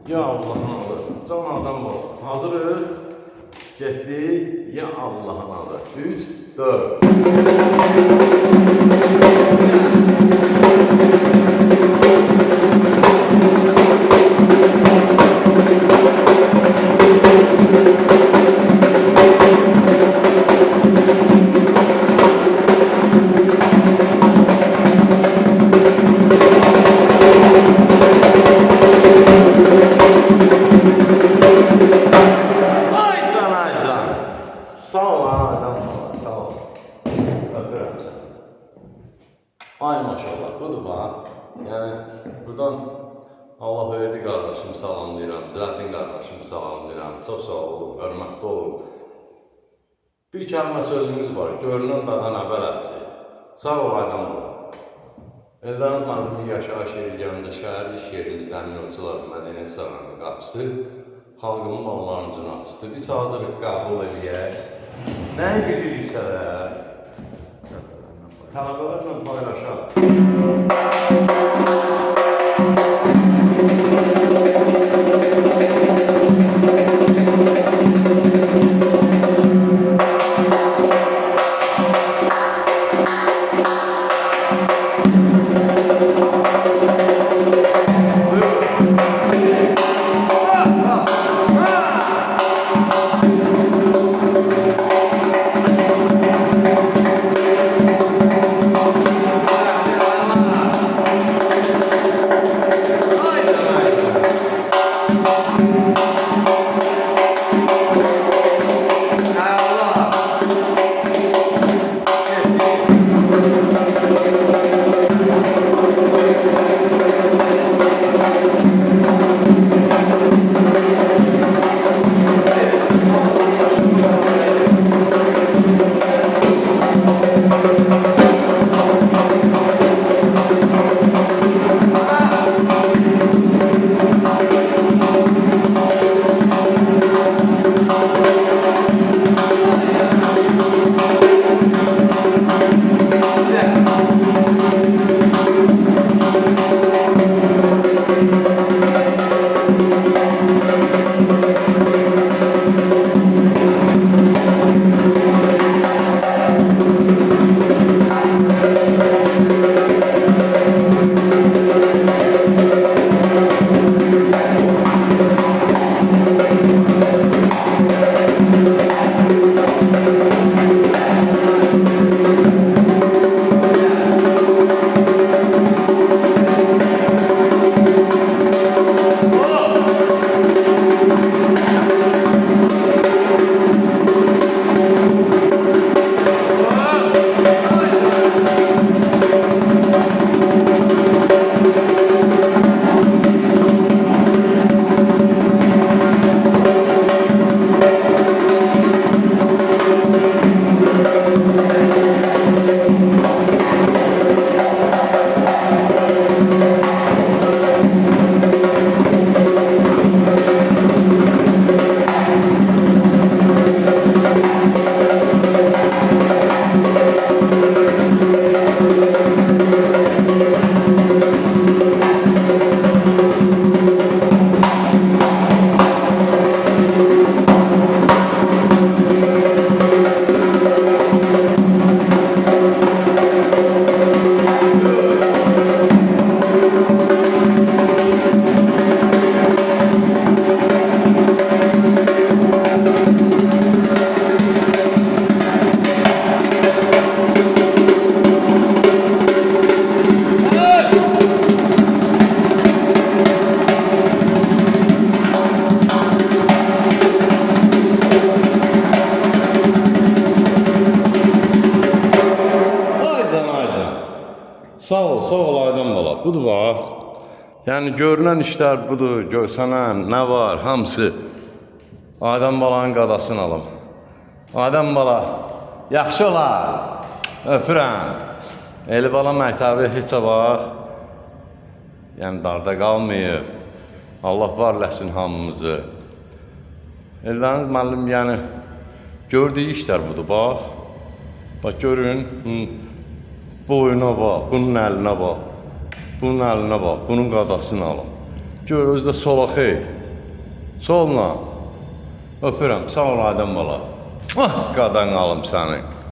Ya Allah'ın adı. Can adam bol. Hazırız. Getdik. Ya Allah'ın adı. 3, 4. Sağ ol adam bana, sağ ol. Öpürəm səni. Ay maşallah, budur bax. Yəni, buradan Allah verdi qardaşımı salamlayıram, Ziraddin qardaşımı salamlayıram. Çox sağ olun, hörmətli olun. Bir kəlmə sözümüz var, görünən dağın əbələtçi. Sağ ol adam bana. Eldanın müəllimi yaşayış yeri gəmdə şəhər iş yerimizdən yolçular mədəniyyət sarayının qapısı xalqımın ballarının ucuna çıxdı. Biz hazırlıq qəbul edək. Nəyi biliriksə də tələbələrlə paylaşaq. Sağ ol Aydın bala. Budur bax. Yəni görünən işlər budur, görsənən nə var, hamısı. Aydın balanın qadasını alım. Aydın bala, yaxşı olar. Öpürəm. Eli bala məktəbi heç bax. Yəni darda qalmayıb. Allah varləsin hamımızı. Eldanız müəllim, yəni gördüyü işlər budur, bax. Bax görün. Boyuna bax, bunun əlinə bax. Bunun əlinə bax, bunun qadasını alın. Gör özdə sola xeyr. Solla. Öpürəm. Sağ ol Adəm bala. Ah, qadan alım səni.